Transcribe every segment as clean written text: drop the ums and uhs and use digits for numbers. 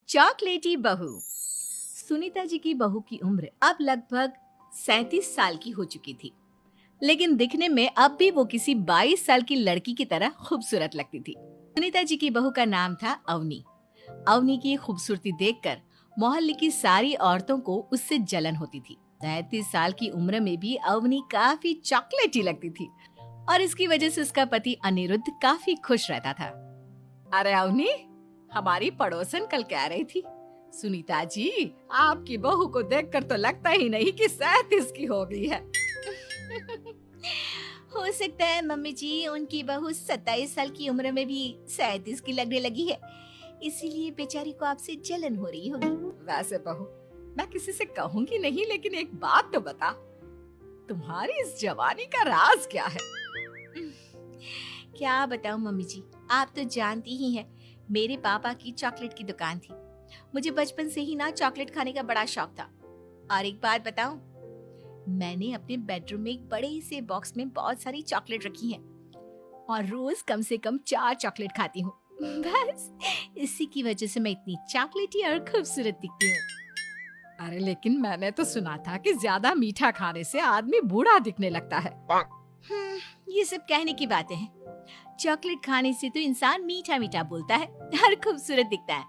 चॉकलेटी बहू। सुनीता जी की बहू की उम्र अब लगभग 37 साल की हो चुकी थी, लेकिन दिखने में अब भी वो किसी 22 साल की लड़की की तरह खूबसूरत लगती थी। सुनीता जी की बहू का नाम था अवनी। अवनी की खूबसूरती देखकर मोहल्ले की सारी औरतों को उससे जलन होती थी। 37 साल की उम्र में भी अवनी काफी चॉकलेटी लगती थी और इसकी वजह से उसका पति अनिरुद्ध काफी खुश रहता था। अरे अवनी, हमारी पड़ोसन कल कह रही थी, सुनीता जी आपकी बहू को देखकर तो लगता ही नहीं कि 37 की हो गई है। हो सकता है मम्मी जी उनकी बहू 27 साल की उम्र में भी 37 की लगने लगी है, इसीलिए बेचारी को आपसे जलन हो रही होगी। वैसे बहू, मैं किसी से कहूंगी नहीं, लेकिन एक बात तो बता, तुम्हारी इस जवानी का राज क्या है? क्या बताऊं मम्मी जी, आप तो जानती ही हैं, मेरे पापा की चॉकलेट की दुकान थी। मुझे बचपन से ही ना चॉकलेट खाने का बड़ा शौक था। और एक बात बताऊं, मैंने अपने बेडरूम में एक बड़े से बॉक्स में बहुत सारी चॉकलेट रखी हैं और रोज कम से कम 4 चॉकलेट खाती हूँ। बस इसी की वजह से मैं इतनी चॉकलेटी और खूबसूरत दिखती हूँ। अरे लेकिन मैंने तो सुना था कि ज्यादा मीठा खाने से आदमी बूढ़ा दिखने लगता है। ये सब कहने की बातें हैं। चॉकलेट खाने से तो इंसान मीठा मीठा बोलता है और खूबसूरत दिखता है।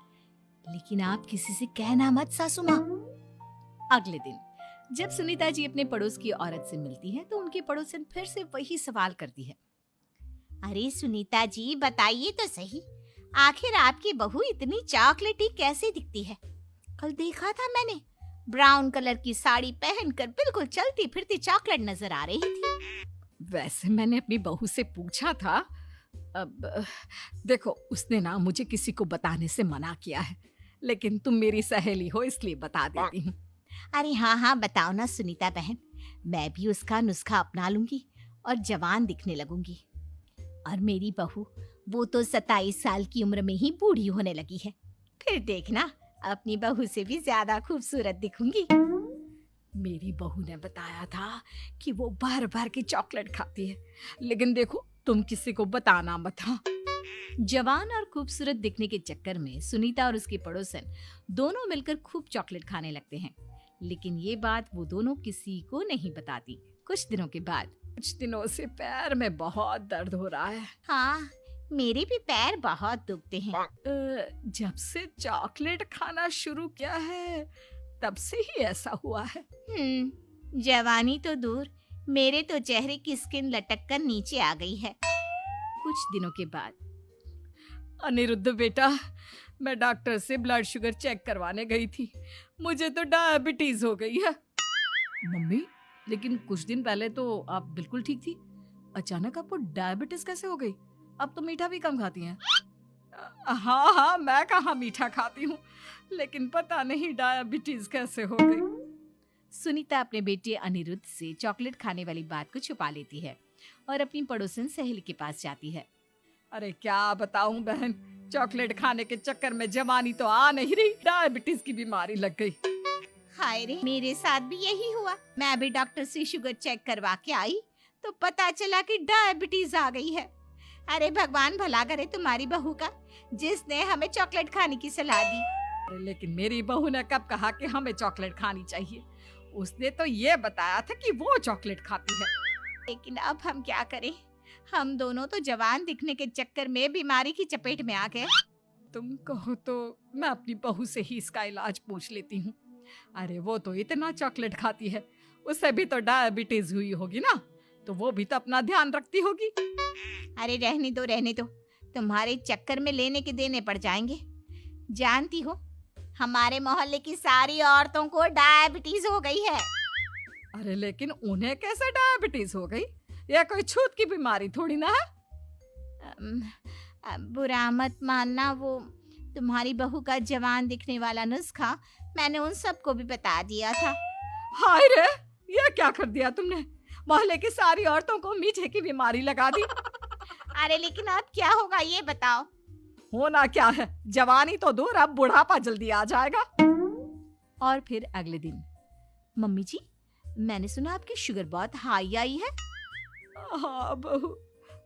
लेकिन आप किसी से कहना मत सासू माँ। अगले दिन जब सुनीता जी अपने पड़ोस की औरत से मिलती है तो उनकी पड़ोसन फिर से वही सवाल करती है। अरे सुनीता जी बताइए तो सही, आखिर आपकी बहू इतनी चॉकलेटी कैसे दिखती है? कल देखा था मैंने, ब्राउन कलर की साड़ी पहनकर बिल्कुल चलती फिरती चॉकलेट नजर आ रही थी। वैसे मैंने अपनी बहू से पूछा था। अब देखो, उसने ना मुझे किसी को बताने से मना किया है, लेकिन तुम मेरी सहेली हो इसलिए बता देती हूँ। अरे हाँ हाँ बताओ ना सुनीता बहन, मैं भी उसका नुस्खा अपना लूंगी और जवान दिखने लगूंगी। और मेरी बहू, वो तो 27 साल की उम्र में ही बूढ़ी होने लगी है, फिर देखना अपनी बहू से भी ज्यादा खूबसूरत दिखूंगी। मेरी बहू ने बताया था कि वो भर भर के चॉकलेट खाती है, लेकिन देखो तुम किसी को बताना मत। हाँ। जवान और खूबसूरत दिखने के चक्कर में सुनीता और उसके पड़ोसन दोनों मिलकर खूब चॉकलेट खाने लगते हैं, लेकिन ये बात वो दोनों किसी को नहीं बताती। कुछ दिनों से पैर में बहुत दर्द हो रहा है। हाँ, मेरे भी पैर बहुत दुखते हैं। जब से चॉकलेट खाना शुरू किया है तब से ही ऐसा हुआ है। जवानी तो दूर, मेरे तो चेहरे की स्किन लटक कर नीचे आ गई है। कुछ दिनों के बाद, अनिरुद्ध बेटा, मैं डॉक्टर से ब्लड शुगर चेक करवाने गई थी, मुझे तो डायबिटीज हो गई है। मम्मी, लेकिन कुछ दिन पहले तो आप बिल्कुल ठीक थी, अचानक आपको डायबिटीज कैसे हो गई? अब तो मीठा भी कम खाती हैं। हाँ हाँ, मैं कहाँ मीठा खाती हूँ, लेकिन पता नहीं डायबिटीज कैसे हो गई। सुनीता अपने बेटे अनिरुद्ध से चॉकलेट खाने वाली बात को छुपा लेती है और अपनी पड़ोसन सहेली के पास जाती है। अरे क्या बताऊं बहन, चॉकलेट खाने के चक्कर में जवानी तो आ नहीं रही, डायबिटीज की बीमारी लग गई। हाय रे, मेरे साथ भी यही हुआ। मैं अभी डॉक्टर से शुगर चेक करवा के आई तो पता चला कि डायबिटीज आ गई है। अरे भगवान भला करे तुम्हारी बहू का, जिसने हमें चॉकलेट खाने की सलाह दी। अरे लेकिन मेरी बहू ने कब कहा कि हमें चॉकलेट खानी चाहिए? उसने तो ये बताया था कि वो चॉकलेट खाती है। लेकिन अब हम क्या करें, हम दोनों तो जवान दिखने के चक्कर में बीमारी की चपेट में आ गए। तुम कहो तो मैं अपनी बहू से ही इसका इलाज पूछ लेती हूँ। अरे वो तो इतना चॉकलेट खाती है, उसे भी तो डायबिटीज हुई होगी ना, तो वो भी तो अपना ध्यान रखती होगी। अरे रहने दो, तुम्हारे चक्कर में लेने के देने पड़ जाएंगे। जानती हो, हमारे मोहल्ले की सारी औरतों को डायबिटीज हो गई है। अरे लेकिन उन्हें कैसे डायबिटीज हो गई? यह कोई छूत की बीमारी थोड़ी ना है। बुरा मत मानना, वो तुम्हारी बहू का जवान दिखने वाला नुस्खा मैंने उन सबको भी बता दिया था। हाय रे, ये क्या कर दिया तुमने? मोहल्ले की सारी औरतों को मीठे की बीमारी लगा दी। अरे लेकिन अब क्या होगा ये बताओ। होना क्या है, जवानी तो दूर, अब बुढ़ापा जल्दी आ जाएगा। और फिर अगले दिन, मम्मी जी, मैंने सुना आपकी शुगर बहुत हाई आई है। हाँ बहू,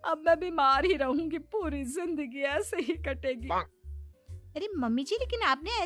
अब मैं बीमार ही रहूंगी, पूरी जिंदगी ऐसे ही कटेगी। अरे मम्मी जी, लेकिन आपने